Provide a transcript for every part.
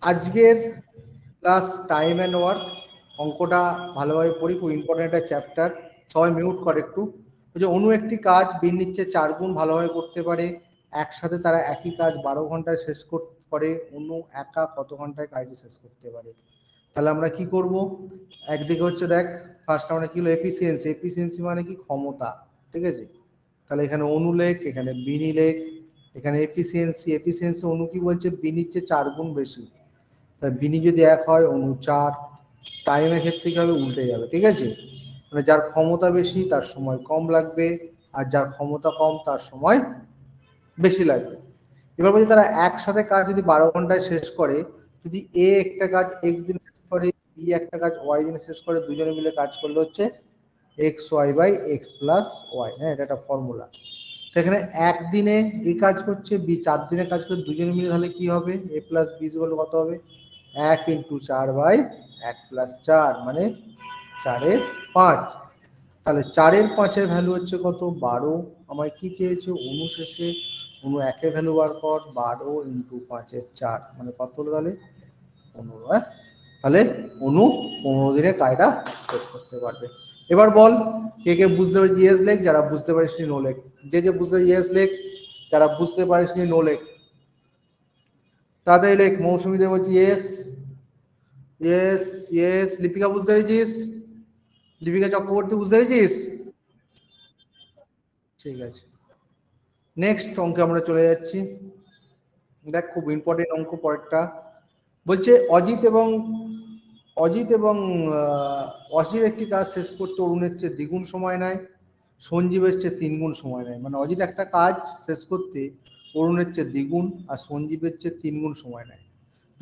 আজকের class time and work অঙ্কটা ভালোভাবে পড়ি, খুব ইম্পর্টেন্ট একটা চ্যাপ্টার। সবাই মিউট করে একটু। যে অনু একটি কাজ বিন নিচ্ছে 4 গুণ ভালোভাবে করতে পারে, একসাথে তারা একই কাজ 12 ঘন্টায় শেষ করতে পারে, অনু একা কত ঘন্টায় কাজটি শেষ করতে পারে? তাহলে আমরা কি করব? একদিকে হচ্ছে দেখ, ফার্স্ট আমরা কি হলো এফিসিয়েন্সি। এফিসিয়েন্সি মানে কি? ক্ষমতা। ঠিক আছে, তাহলে এখানে অনুলেখ, এখানে বিনি লেখ, এখানে এফিসিয়েন্সি। এফিসিয়েন্সি অনু কি বলছে? বিনির চেয়ে 4 গুণ বেশি। তাহলে বিনি যদি 1 হয়, অনু 4। টাইমের ক্ষেত্রে কি হবে? উল্টে যাবে। ঠিক আছে, মানে যার ক্ষমতা বেশি তার সময় কম লাগবে, আর যার ক্ষমতা কম তার সময় বেশি লাগবে। এবার বলছি তারা একসাথে কাজ যদি 12 ঘন্টায় শেষ করে, যদি এ একটা কাজ এক্স দিনে শেষ করে, বি একটা কাজ ওয়াই দিনে শেষ করে, দুজনে মিলে কাজ করলে হচ্ছে x Y by x plus y. হ্যাঁ, এটা একটা ফর্মুলা। এখানে একদিনে এ কাজ করছে, বি 4 দিনে কাজ করছে, দুজনে মিলে, তাহলে কি হবে? এ প্লাস বি ইকুয়াল কত হবে? 1 ইন্টু 4 বাই 1 প্লাস 4, মানে 4-এর 5। তাহলে 4-এর 5-এর ভ্যালু হচ্ছে কত? 12। আমায় কি চেয়েছে? অনু শেষে অনু একের ভ্যালু বার কর। 12 ইন্টু 5-এর 4, মানে কত হলো তাহলে? 15। হ্যাঁ, তাহলে অনু 15 দিনে কাজটা শেষ করতে পারবে। এবার বল, কে কে বুঝতে পারে ইয়েস লেখ, যারা বুঝতে পারিস নি নো লেখ। যে যে বুঝতে ইয়েস লেখ, যারা বুঝতে পারিস নি নো লেখ। তাদের লেখ। মৌসুমী দেব বলছি ইয়েস ইয়েস ইয়েস। লিপিকা বুঝতে পেরেছিস? লিপিকা চক্রবর্তী বুঝতে পেরেছিস? ঠিক আছে, নেক্সট অঙ্কে আমরা চলে যাচ্ছি। দেখ, খুব ইম্পর্টেন্ট অঙ্ক পরেরটা। বলছে অজিত এবং অসিত একটি কাজ শেষ করতে অরুণের চেয়ে দ্বিগুণ সময় নেয়, সঞ্জীবের চেয়ে 3 গুণ সময় নেয়। মানে অজিত একটা কাজ শেষ করতে অরুণের চেয়ে দ্বিগুণ আর সঞ্জীবের চেয়ে 3 গুণ সময় নেয়।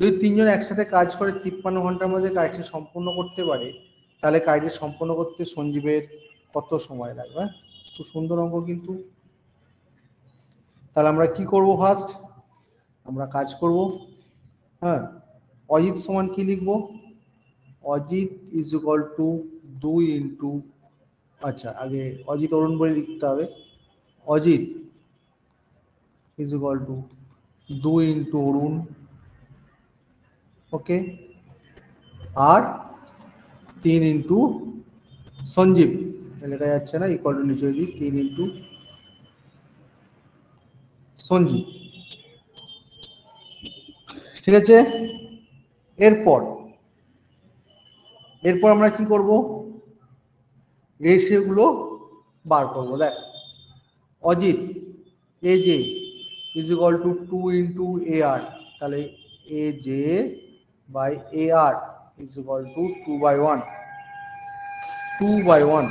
যদি তিনজন একসাথে কাজ করে 53 ঘন্টার মধ্যে কাজটি সম্পূর্ণ করতে পারে, তাহলে কাজটি সম্পূর্ণ করতে সঞ্জীবের কত সময় লাগবে? খুব সুন্দর অঙ্ক কিন্তু। তাহলে আমরা কি করব? ফার্স্ট আমরা কাজ করব। হ্যাঁ, অজিত সমান কি লিখবো? Ajit is equal to 2 into, আচ্ছা আগে অজিত অরুণ বলে লিখতে হবে। Ajit is equal to 2 into Arun, okay, আর 3 ইন্টু সঞ্জীব। লেখা যাচ্ছে না, ইকুয়াল টু নিচে দিই, 3 ইন্টু সঞ্জীব। ঠিক আছে, এরপর এরপর আমরা কি করব? রেশিওগুলো বার করব। দেখ, Ajit A J is equal to 2 into A R, তাহলে A J by A R is equal to 2/1। 2/1।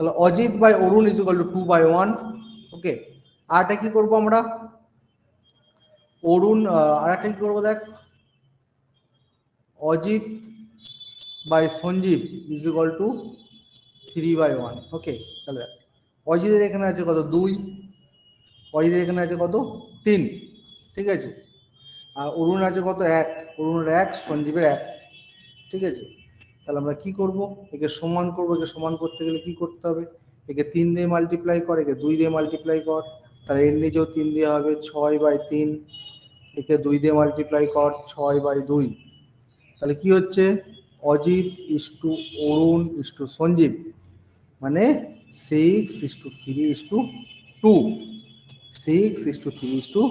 তাহলে Ajit by Arun is equal to 2/1। Okay, আরটা কি করব আমরা? অরুণ, আর একটা কি করবো? দেখ, Ajit by Sanjeev is equal to 3/1। Okay, তাহলে অজিতের এখানে আছে কত? 2। অজিতের এখানে আছে কত? 3। ঠিক আছে, আর অরুণ আছে কত? 1। অরুণের 1, সঞ্জীবের 1। ঠিক আছে, তাহলে আমরা কি করব? একে সমান করব। একে সমান করতে গেলে কি করতে হবে? একে 3 দিয়ে মাল্টিপ্লাই কর, একে 2 দিয়ে মাল্টিপ্লাই কর। তাহলে এর নিচেও 3 দিয়ে হবে, 6/3। একে 2 দিয়ে মাল্টিপ্লাই কর, 6/2। তাহলে কি হচ্ছে? Ajit is to Arun is to Sanjeev, মানে 6:3:2। 6:3:2।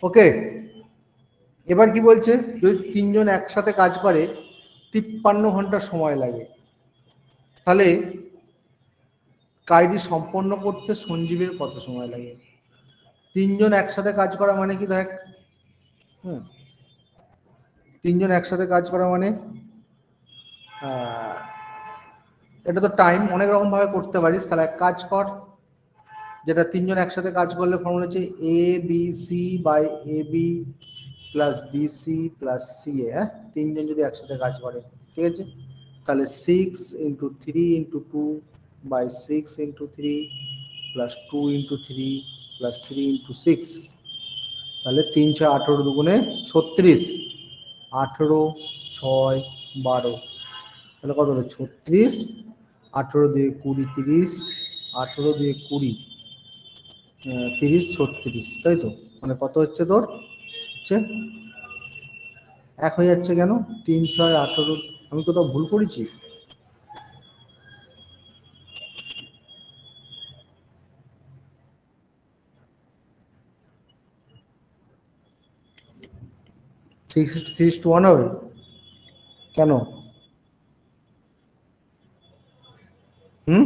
ওকে, এবার কি বলছে? যদি তিনজন একসাথে কাজ করে 53 ঘন্টা সময় লাগে, তাহলে কাজটি সম্পন্ন করতে সঞ্জীবের কত সময় লাগে? তিনজন একসাথে কাজ করা মানে কি? দেখ, হুম, তিনজন একসাথে কাজ করা মানে এটা তো টাইম অনেক রকম ভাবে করতে পারিস। তাহলে এক কাজ কর, যেটা তিনজন একসাথে কাজ করলে ফর্মুলা হচ্ছে A B C by A B plus B C plus C A. হ্যাঁ, তিনজন যদি একসাথে কাজ করে, ঠিক আছে, তাহলে 6 × 3 × 2 বাই 6 × 3 প্লাস 2 × 3 প্লাস 3 × 6, তাহলে 3 6 18 দুগুণে 36, 18 6 12, তাহলে কত হলো 36, 18 দিয়ে 20 30, 18 দিয়ে 20 30 36, তাই তো? মানে কত হচ্ছে তোর, হচ্ছে এক হয়ে যাচ্ছে কেন? 3 6 18, আমি কোথাও ভুল করেছি? সিক্স 3:1 হবে কেন? হুম,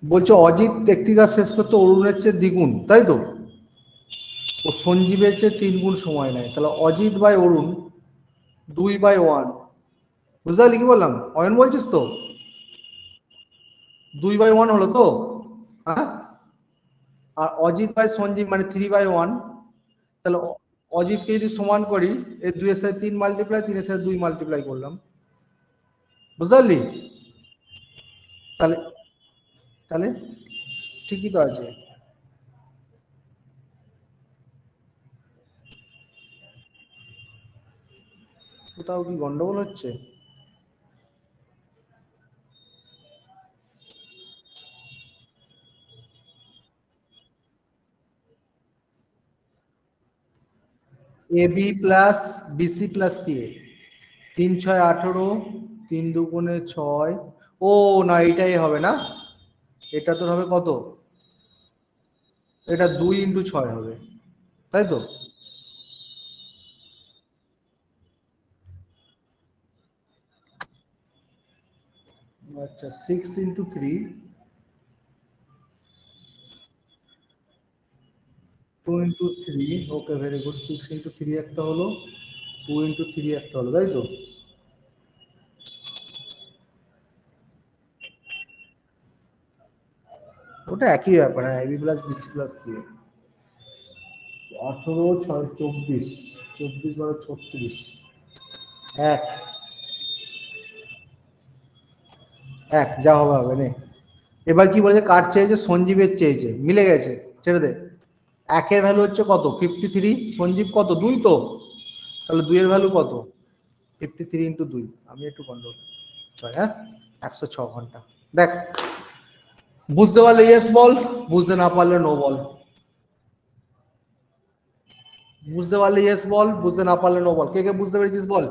বলছে অজিত একটি কাজ শেষ করতে অরুণের চেয়ে দ্বিগুণ, তাই তো? ও সঞ্জীবের চেয়ে 3 গুণ সময় নেয়, তাহলে অজিত বাই অরুণ 2/1, বুঝতে পারলি কি বললাম? অয়ন বলছিস তো 2/1 হলো তো, হ্যাঁ, আর অজিত বাই সঞ্জীব মানে 3/1, তাহলে অজিতকে যদি সমান করি, এই 2 এর সাথে 3 মাল্টিপ্লাই, 3 এর সাথে 2 মাল্টিপ্লাই করলাম, বুঝতে পারলি? তাহলে তাহলে ঠিকই তো আছে। কোথাও কি গন্ডগোল হচ্ছে? A B plus BC plus C A, 3 6 18, 3 দুগুণে 6, ও না এটাই হবে না, এটা তোর হবে কত, এটা 2 × 6 হবে, তাই তো? আচ্ছা 6 × 3, 2 × 3, ওকে ভেরি গুড, 6 × 3 একটা হলো, 2 × 3 একটা হলো, তাই তো? ওটা একই ব্যাপার, হ্যাঁ, ab plus BC plus c. 18 6 24, 24 বারো 36, এক এক যা হবে হবে নে। এবার কি বলেছে, কার চেয়েছে? সঞ্জীবের চেয়েছে, মিলে গেছে, ছেড়ে দে। একের ভ্যালু হচ্ছে কত? 53, সঞ্জীব কত? 2 তো, তাহলে 2 এর ভ্যালু কত? 53 × 2, আমি একটু গন্ডগোল, 6, হ্যাঁ, 106 ঘন্টা। দেখ, বুঝতে পারলে ইয়েস বল, বুঝতে না পারলে নো বল। বুঝতে পারলে ইয়েস বল, বুঝতে না পারলে নো বল। কে কে বুঝতে পেরেছিস বল?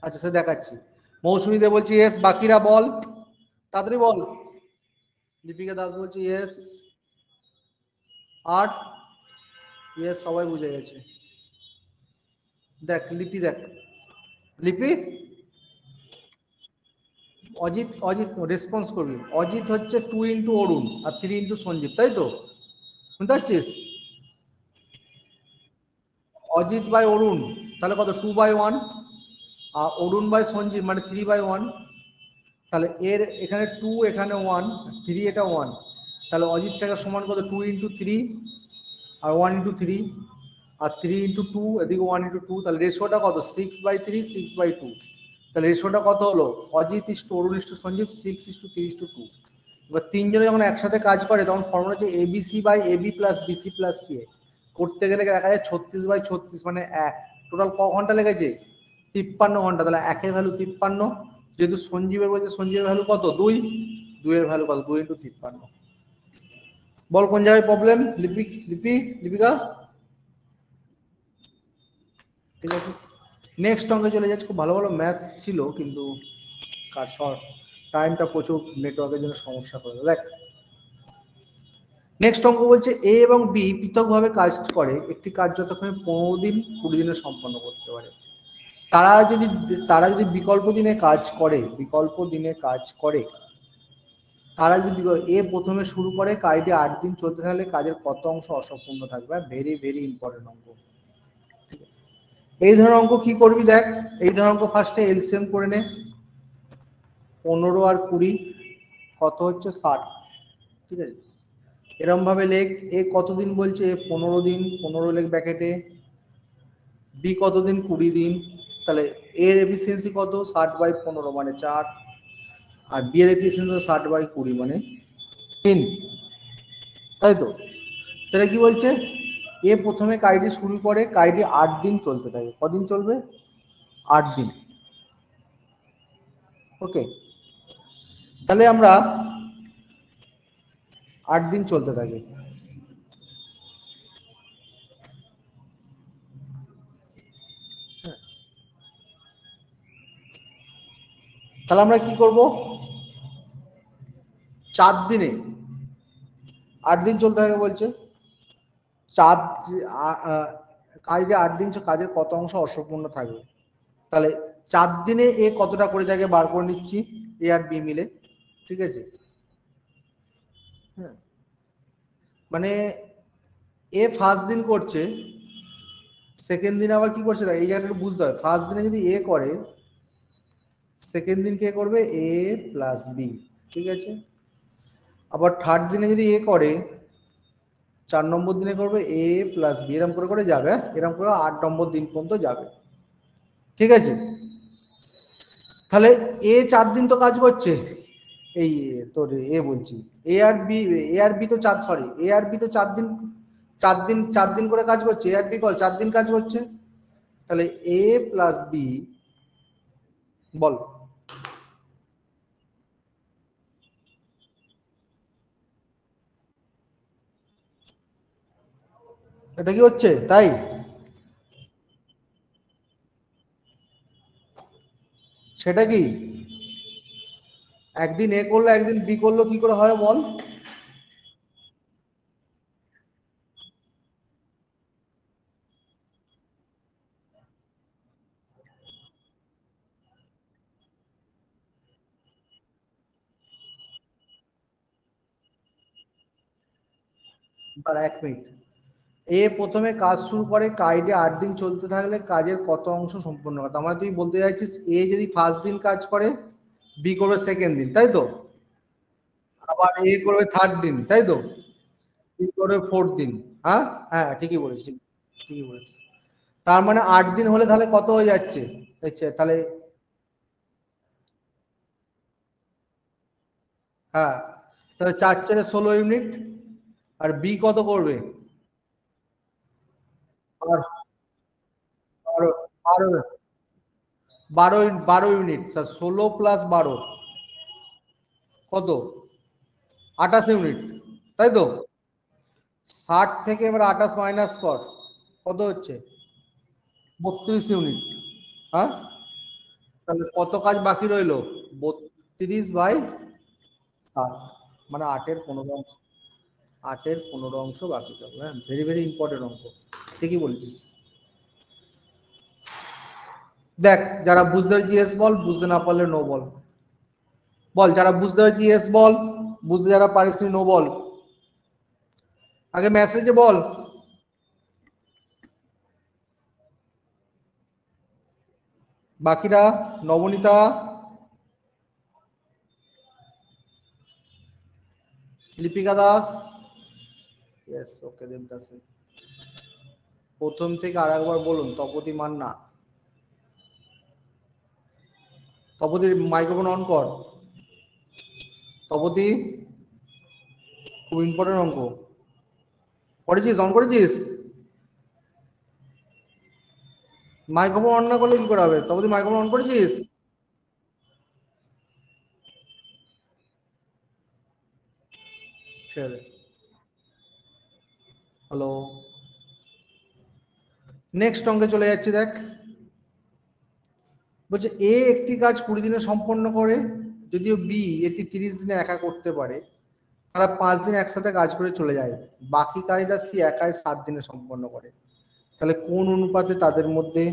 আচ্ছা সে দেখাচ্ছি। মৌসুমী দে বলছি ইয়েস, বাকিরা বল, তাড়াতাড়ি বল। দীপিকা দাস বলছি ইয়েস, আর ইয়েস সবাই বুঝে গেছে। দেখ লিপি, দেখ লিপি, অজিত অজিত রেসপন্স করবি। অজিত হচ্ছে 2 × অরুণ আর 3 × সঞ্জীব, তাই তো? শুনতে পাচ্ছিস? অজিত বাই অরুণ, তাহলে কত? 2/1, আর অরুণ বাই সঞ্জীব মানে 3/1, তাহলে এর এখানে 2, এখানে 1, 3, এটা 1, তাহলে অজিত থেকে সমান কত? 2 × 3 আর 1 × 3, আর 3 × 2, এদিকে 1 × 2, তাহলে রেশিওটা কত? 6/3 6/2, তাহলে রেশিওটা কত হলো? Ajit is to Arun is to Sanjeev 6:3:2। এবার তিনজনে যখন একসাথে কাজ করে তখন ফর্মুলা হচ্ছে ABC by AB plus BC plus C A. করতে গেলে দেখা যায় 36/36 মানে এক। টোটাল ক ঘন্টা লেগেছে? 53 ঘন্টা। তাহলে একের ভ্যালু 53, যেহেতু সঞ্জীবের বলছে সঞ্জীবের ভ্যালু কত? 2, 2 এর ভ্যালু কত? 2 × 53। বল কোন জায়গায় প্রবলেম? লিপি লিপি লিপিকা, ঠিক আছে। নেক্সট অঙ্কে চলে যাচ্ছে। খুব ভালো ভালো ম্যাথস ছিল কিন্তু কার শর্ট টাইমটা প্রচুর নেটওয়ার্কের জন্য সমস্যা করে দেখ। নেক্সট অঙ্ক বলছে এ এবং বি পৃথকভাবে কাজ করে, একটি কাজ যতক্ষণে 15 দিন 20 দিনে সম্পন্ন করতে পারে। তারা যদি বিকল্প দিনে কাজ করে, বিকল্প দিনে কাজ করে, তারা যদি এ প্রথমে শুরু করে, কাজটি 8 দিন চলতে থাকলে কাজের কত অংশ অসম্পূর্ণ থাকবে? ভেরি ভেরি ইম্পর্টেন্ট অঙ্ক, এই ধরনের অঙ্ক কি করবি দেখ, এই ধরনের অঙ্ক ফার্স্টে এলসিএম করে নে। 15 আর 20 কত হচ্ছে 60, ঠিক আছে। এরম ভাবে লেখ, এ কতদিন বলছে, 15 দিন, 15 লেখ ব্র্যাকেটে, বি কতদিন, 20 দিন, তাহলে এর এফিসিয়েন্সি কত, 60/15 মানে 4, আর বি এর এফিসিয়েন্সি 60/20 মানে 3, তাই তো। তাহলে কি বলছে, এ প্রথমে কাজটি শুরু করে, কাজটি 8 দিন চলতে থাকে, কদিন চলবে, 8 দিন, ওকে। তাহলে আমরা 8 দিন চলতে থাকে, তাহলে আমরা কি করব, 4 দিনে 8 দিন চলতে থাকে বলছে, 4 কাজে 8 দিন, কাজের কত অংশ অসম্পূর্ণ থাকবে, তাহলে 4 দিনে এ কতটা করে জায়গায় বার করে নিচ্ছি, এ আর বি মিলে, ঠিক আছে। হ্যাঁ, মানে এ ফার্স্ট দিন করছে, সেকেন্ড দিন আবার কি করছে, এই জায়গাটা বুঝতে হয়, ফার্স্ট দিনে যদি এ করে, সেকেন্ড দিন কে করবে এ প্লাস বি, ঠিক আছে। আবার থার্ড দিনে যদি এ করে, 4 নম্বর দিনে করবে এ প্লাস বি, এরকম করে করে যাবে, এরকম করে 8 নম্বর দিন পর্যন্ত যাবে, ঠিক আছে। তাহলে এ 4 দিন তো কাজ করছে, এই তোর এ বলছি, এ আর বি, এ আর বি তো 4, সরি এ আর বি তো 4 দিন, 4 দিন করে কাজ করছে, এ আর বি 4 দিন কাজ করছে, তাহলে এ প্লাস বি, বল এটা কি হচ্ছে, তাই সেটা কি, একদিন এ করলো একদিন বি করলো, কি করে হয় বল, আর 1 মিনিট, এ প্রথমে কাজ শুরু করে, কাজে 8 দিন চলতে থাকলে কাজের কত অংশ সম্পূর্ণ হয়, তার মানে তুই বলতে চাইছিস এ যদি ফার্স্ট দিন কাজ করে, বি করবে সেকেন্ড দিন, তাই তো, আবার এ করবে থার্ড দিন, তাই তো, বি করবে ফোর্থ দিন, হ্যাঁ হ্যাঁ ঠিকই বলেছিস, ঠিকই বলেছিস। তার মানে 8 দিন হলে তাহলে কত হয়ে যাচ্ছে, আচ্ছা তাহলে, হ্যাঁ, তাহলে 4×4 16 ইউনিট, আর বি কত করবে, আর 12, 12 ইউনিট, তা 16 + 12 কত, 28 ইউনিট, তাই তো। 60 থেকে এবার 28 মাইনাস কর, কত হচ্ছে, 32 ইউনিট, হ্যাঁ। তাহলে কত কাজ বাকি রইলো, 32/7, মানে 8/15 অংশ, 8/15 অংশ বাকি থাকবে, হ্যাঁ, ভেরি ভেরি ইম্পর্টেন্ট অঙ্ক, ঠিকই বলছিস। দেখ, যারা বুঝতে পেরেছি এস বল, বুঝতে না পারলে নো বল, বল যারা বুঝতে পেরেছি এস বল, বুঝতে যারা পারিস নো বল, আগে মেসেজে বল, বাকিরা, নবনীতা, লিপিকা দাস, ইয়েস ওকে, দেবদাস, প্রথম থেকে আর একবার বলুন, তপতি মান্না, তপতির মাইক্রোফোন অন কর, তপতি, খুব ইম্পর্টেন্ট অঙ্ক, করেছিস, অন করেছিস, মাইক্রোফোন অন না করলে কি করে হবে, তপতি মাইক্রোফোন অন করেছিস, ছেড়ে দে, হ্যালো, নেক্সট অঙ্কে চলে যাচ্ছি, দেখ বলছে এ একটি কাজ 20 দিনে সম্পন্ন করে, যদিও বি এটি 30 দিনে একা করতে পারে, তারা 5 দিন একসাথে কাজ করে চলে যায়, বাকি কাজটা সি একাই 7 দিনে সম্পন্ন করে, তাহলে কোন অনুপাতে তাদের মধ্যে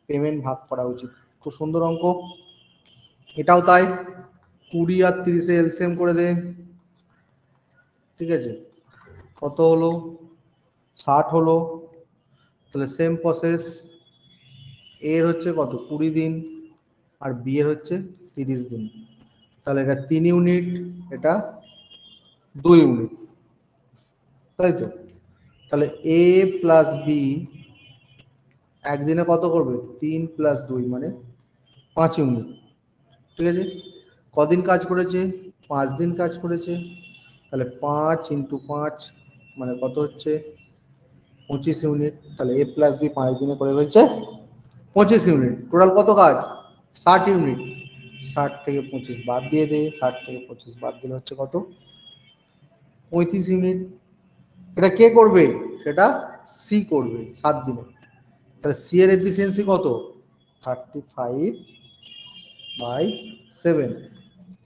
পেমেন্ট ভাগ করা উচিত, খুব সুন্দর অঙ্ক, এটাও তাই, 20 আর 30 এলসিএম করে দে, ঠিক আছে, কত হলো, 60 হলো, তাহলে সেম প্রসেস, এর হচ্ছে কত 20 দিন আর বি এর হচ্ছে 30 দিন, তাহলে এটা 3 ইউনিট, এটা 2 ইউনিট, তাই তো? তাহলে এ প্লাস বি একদিনে কত করবে 3 প্লাস 2 মানে 5 ইউনিট, ঠিক আছে? কদিন কাজ করেছে 5 দিন কাজ করেছে, তাহলে 5 ইন্টু 5 মানে কত হচ্ছে 25 ইউনিট, তাহলে এ প্লাস বি 5 দিনে করে ফেলছে 25 ইউনিট। টোটাল কত কাজ 60 ইউনিট, 60 থেকে 25 বাদ দিয়ে দে, 60 থেকে 25 বাদ দিলে হচ্ছে কত 35 ইউনিট। এটা কে করবে সেটা সি করবে 7 দিনে, তাহলে সি এর এফিসিয়েন্সি কত 35/7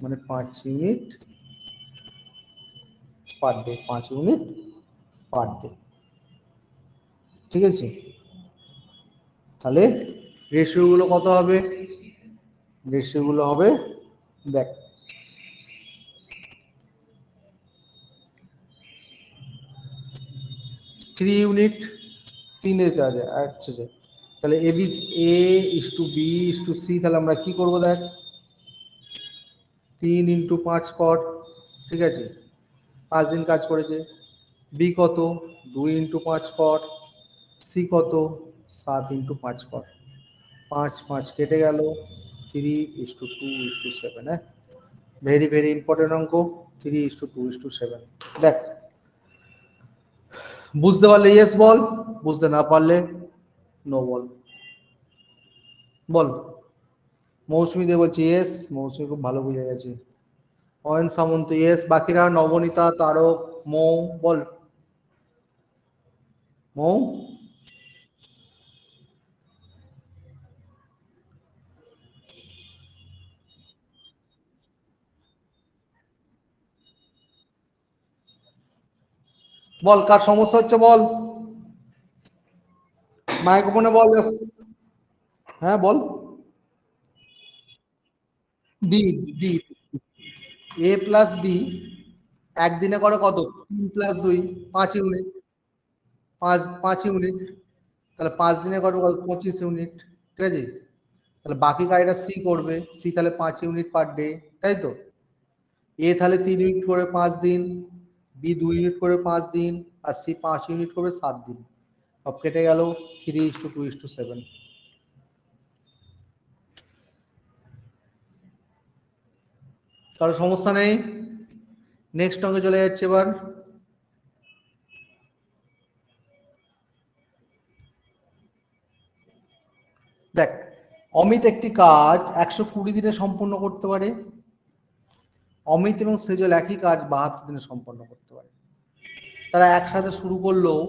মানে 5 unit per day, 5 unit per day, ঠিক আছে? তাহলে রেশিওগুলো কত হবে, রেশিওগুলো হবে দেখ 3 ইউনিট 3 এ যাওয়া যায়, আচ্ছা তাহলে A B A is to B is to C, তাহলে আমরা কি করবো দেখ 3 ইন্টু 5 কর, ঠিক আছে 5 দিন কাজ করেছে। বি কত 2 ইন্টু 5 কর, সি কত 7 ইন্টু 5 কর, 5 5 কেটে গেল, 3:2:7, হ্যাঁ ভেরি ভেরি ইম্পর্টেন্ট অঙ্ক, 3:2:7। দেখ বুঝতে পারলে ইয়েস বল, বুঝতে না পারলে নো বল। বল মৌসুমী দে বলছে ইয়েস, মৌসুমী খুব ভালো বুঝে গেছে। অয়ন সামন্ত ইয়েস, বাকিরা নবনীতা, তারক, মৌ, বল মৌ। বল কার সমস্যা হচ্ছে বল, মাইক্রোফোনে বল। হ্যাঁ বল। B B A plus B একদিনে করে কত 3 প্লাস 2 5 ইউনিট, 5 ইউনিট, তাহলে 5 দিনে করে কত 25 ইউনিট, ঠিক আছে? তাহলে বাকি কাজটা সি করবে, সি তাহলে 5 ইউনিট পার ডে, তাই তো? এ তাহলে 3 ইউনিট করে 5 দিন, বি 2 ইউনিট করে 5 দিন, আর সি 5 ইউনিট করে 7 দিন, সব কেটে গেল 3:2:7। কারো সমস্যা নেই? নেক্সট অঙ্কে চলে যাচ্ছে এবার। দেখ অমিত একটি কাজ 120 দিনে সম্পূর্ণ করতে পারে, অমিত এবং সেজল একই কাজ 72 দিনে সম্পন্ন করতে পারে। তারা একসাথে শুরু করলেও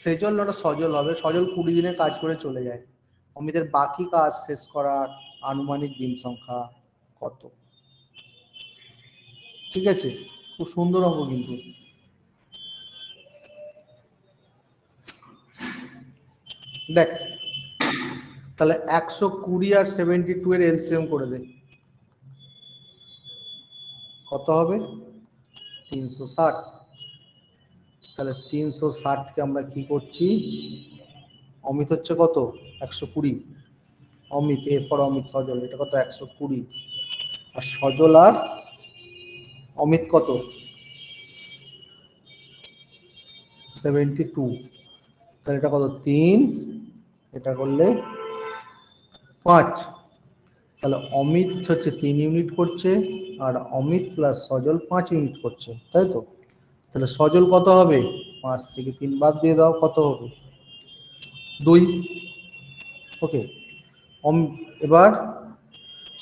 সেজল নটা সজল হবে, সজল 20 দিনে কাজ করে চলে যায়, অমিতের বাকি কাজ শেষ করার আনুমানিক দিন সংখ্যা কত? ঠিক আছে, খুব সুন্দর অঙ্ক কিন্তু। দেখ তাহলে 120 আর 72 এর এলসিএম করে দে, কত হবে 360। তাহলে 360কে আমরা কি করছি, অমিত হচ্ছে কত 120, অমিত এরপর অমিত সজল এটা কত 120, আর সজল আর অমিত কত 72, তাহলে এটা কত 3, এটা করলে 5, তাহলে অমিত হচ্ছে 3 ইউনিট করছে, আর অমিত প্লাস সজল 5 ইউনিট করছে, তাই তো? তাহলে সজল কত হবে 5 থেকে 3 বাদ দিয়ে দাও, কত হবে 2। ওকে, এবার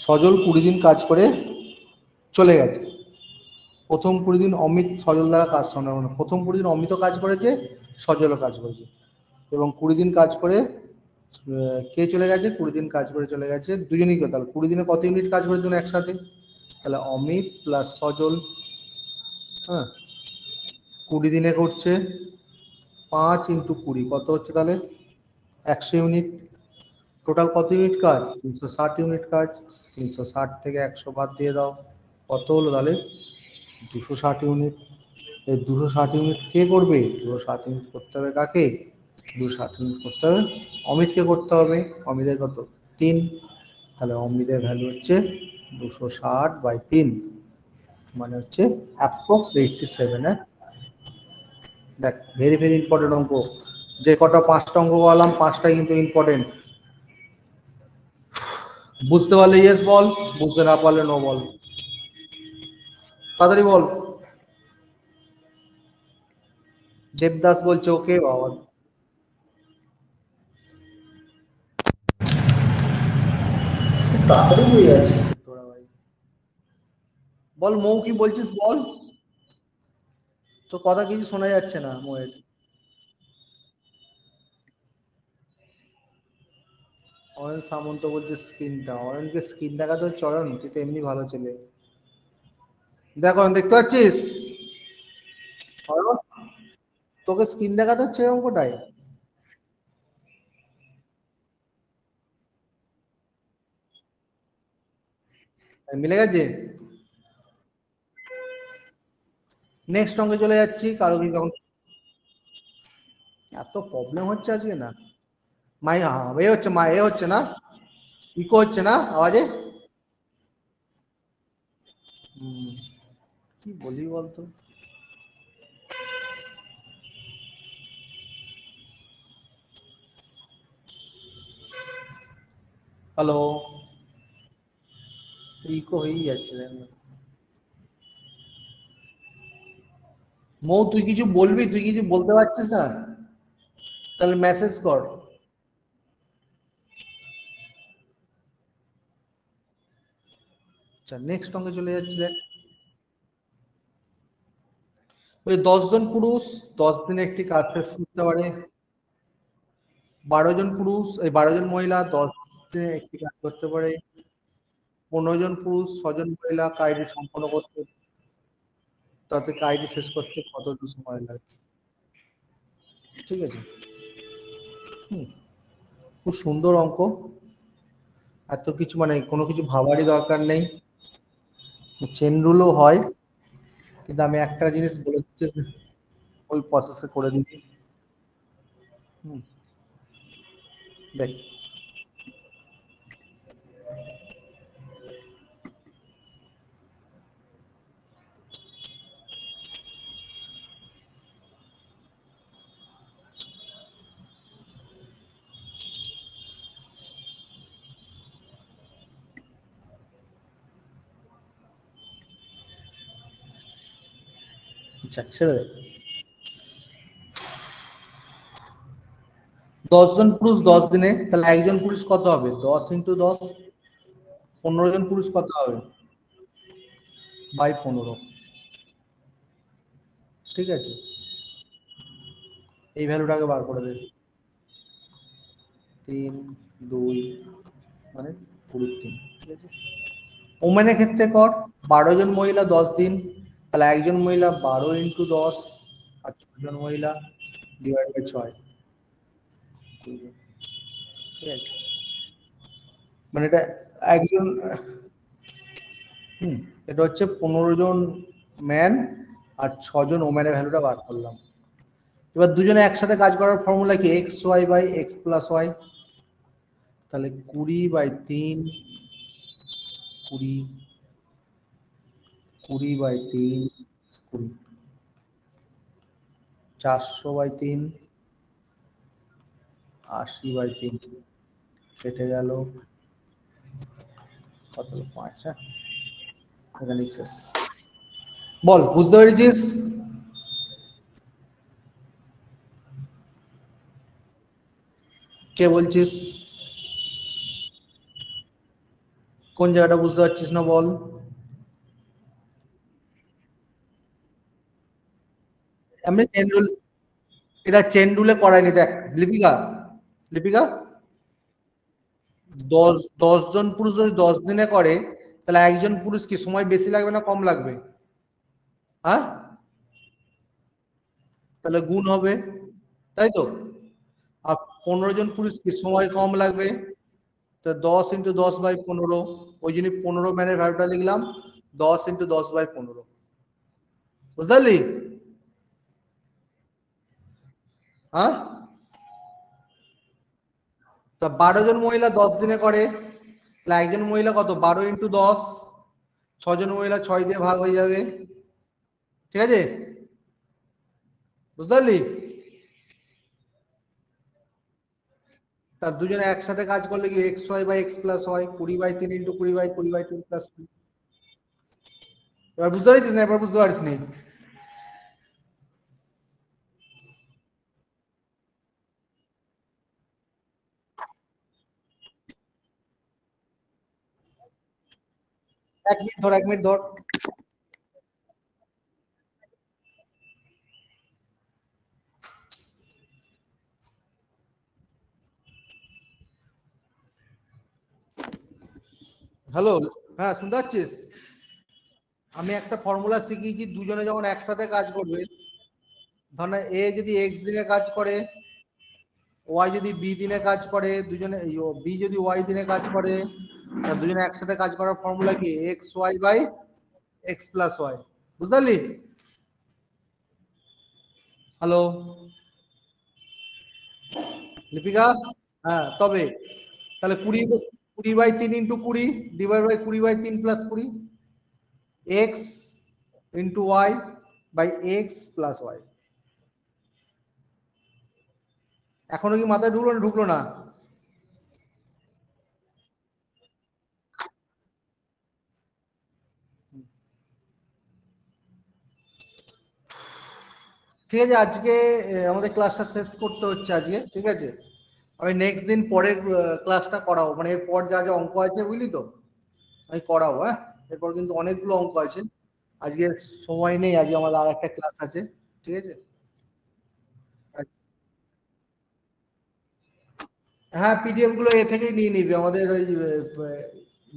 সজল 20 দিন কাজ করে চলে গেছে, প্রথম 20 দিন অমিত সজল দ্বারা কাজ শোনা, মানে প্রথম 20 দিন অমিতও কাজ করেছে, সজলও কাজ করেছে, এবং 20 দিন কাজ করে কে চলে গেছে 20 দিন কাজ করে চলে গেছে দুজনেই, তাহলে 20 দিনে কত ইউনিট কাজ করে দুজন একসাথে, তাহলে অমিত প্লাস সজল, হ্যাঁ 20 দিনে করছে 5 ইন্টু 20 কত হচ্ছে তাহলে 100 ইউনিট, টোটাল কত ইউনিট কাজ 360 ইউনিট কাজ, 360 থেকে 100 বাদ দিয়ে দাও, কত হলো তাহলে 260 ইউনিট। এই 260 ইউনিট কে করবে, 260 ইউনিট করতে হবে কাকে 260 করতে হবে। অমিতকে করতে হবে, অমিতের কত 3, তাহলে অমিতের ভ্যালু হচ্ছে 260/3, মানে হচ্ছে অ্যাপ্রক্স 87। দেখ ভেরি ভেরি ইম্পর্টেন্ট অঙ্ক, যে কটা 5টা অঙ্ক বললাম 5টাই কিন্তু ইম্পর্টেন্ট। বুঝতে পারলে ইয়েস বল, বুঝতে না পারলে নো বল, তাড়াতাড়ি বল। দেবদাস বলছে ওকে বাবা, তাড়াতাড়ি বুঝে যাচ্ছিস তোরা ভাই। বল মৌ কি বলছিস বল, তোর কথা কিছু শোনা যাচ্ছে না মৌয়ের। অয়ন সামন্ত বলছে স্ক্রিনটা, অয়নকে স্ক্রিন দেখাতে হচ্ছে, অয়ন তুই তো এমনি ভালো ছেলে। দেখো অয়ন দেখতে পাচ্ছিস, অয়ন তোকে স্ক্রিন দেখাতে হচ্ছে এই অঙ্কটায়। মিলে গেছে। নেক্সট অঙ্কে চলে যাচ্ছি, কারো কি তখন এত প্রবলেম হচ্ছে আজকে না। মাই এ হচ্ছে মা এ হচ্ছে না, ইকো হচ্ছে না আওয়াজে। হুম, কি বলি বলতো। হ্যালো, ইকো হয়েই যাচ্ছে দেখ না। মৌ তুই কিছু বলবি, তুই কিছু বলতে পারছিস না, তাহলে মেসেজ কর। আচ্ছা নেক্সট অঙ্কে চলে যাচ্ছি দেখ। ওই 10 জন পুরুষ 10 দিনে একটি কাজ শেষ করতে পারে, 12 জন পুরুষ এই 12 জন মহিলা 10 দিনে একটি কাজ করতে পারে, 15 জন পুরুষ 6 জন মহিলা কাজটি সম্পন্ন করতে, তাতে কাজটি শেষ করতে কতটুকু সময় লাগে। ঠিক আছে, হুম, খুব সুন্দর অঙ্ক, এত কিছু মানে কোনো কিছু ভাবারই দরকার নেই, চেন রুলও হয়, কিন্তু আমি একটা জিনিস বলে দিচ্ছি, ওই প্রসেসে করে দিচ্ছি। হুম, দেখ আচ্ছা ছেড়ে দে। 10 জন পুরুষ 10 দিনে, তাহলে একজন পুরুষ কত হবে 10 × 10, 15 জন পুরুষ কত হবে /15। ঠিক আছে, এই ভ্যালুটাকে বার করে দে, 3, 2 মানে 23। ঠিক আছে, ওমেনের ক্ষেত্রে কর, 12 জন মহিলা 10 দিন, তাহলে একজন মহিলা 12 × 10, আর 6 জন মহিলা /6। ঠিক আছে, মানে এটা একজন, হুম, এটা হচ্ছে 15 জন ম্যান আর 6 জন ওম্যানের ভ্যালুটা বার করলাম। এবার দুজনে একসাথে কাজ করার ফর্মুলা কি, XY/X+Y, তাহলে 20/3, 20, 20/3, 20, 400/3, 80/3, কেটে গেল কত 5, হ্যাঁ এখানেই শেষ। বল বুঝতে পেরেছিস, কে বলছিস, কোন জায়গাটা বুঝতে পারছিস না বল। আমি চেন রুল, এটা চেন রুলে করাইনি দেখ। লিপিকা, লিপিকা, 10 জন পুরুষ যদি 10 দিনে করে, তাহলে একজন পুরুষ কি সময় বেশি লাগবে না কম লাগবে, হ্যাঁ তাহলে গুণ হবে, তাই তো। আর 15 জন পুরুষ কি সময় কম লাগবে, তো 10 × 10/15, ওই জন্য 15 ম্যানের ভ্যালুটা লিখলাম 10 × 10/15, বুঝতে পারলি, হ্যাঁ তা 12 জন মহিলা 10 দিনে করে, তাহলে একজন মহিলা কত, 12 ইন্টু 10, 6 জন মহিলা 6 দিয়ে ভাগ হয়ে যাবে, ঠিক আছে, বুঝতে পারলি? তার দুজনে একসাথে কাজ করলে কি x Y by x plus y, 20/3 into 20/3 plus 20। এবার বুঝতে পারছিস না? এবার বুঝতে পারিস নি? এক মিনিট ধর, 1 মিনিট ধর। হ্যালো, হ্যাঁ শুনতে পাচ্ছিস? আমি একটা ফর্মুলা শিখিয়েছি, দুজনে যখন একসাথে কাজ করবে, ধর না এ যদি এক্স দিনে কাজ করে, ওয়াই যদি বি দিনে কাজ করে, দুজনে বি যদি ওয়াই দিনে কাজ করে, দুজনে একসাথে কাজ করার ফর্মুলা কি, x Y by x plus Y, বুঝতে পারলি? হ্যালো লিপিকা, হ্যাঁ তবে তাহলে 20/3 into 20 divide by 20/3 plus 20, X into Y by x plus Y. এখনো কি মাথায় ঢুকলো না? ঢুকলো না? ঠিক আছে, আজকে আমাদের ক্লাসটা শেষ করতে হচ্ছে আজকে, ঠিক আছে? আমি নেক্সট দিন পরের ক্লাসটা করাবো, মানে এরপর যা যা অঙ্ক আছে বুঝলি তো, আমি করাবো, হ্যাঁ। এরপর কিন্তু অনেকগুলো অঙ্ক আছে, আজকে সময় নেই, আজকে আমাদের আর একটা ক্লাস আছে, ঠিক আছে? হ্যাঁ, পিডিএফ গুলো এ থেকেই নিয়ে নিবি, আমাদের ওই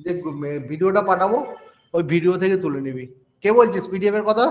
যে ভিডিওটা পাঠাবো, ওই ভিডিও থেকে তুলে নিবি। কে বলছিস পিডিএফ এর কথা?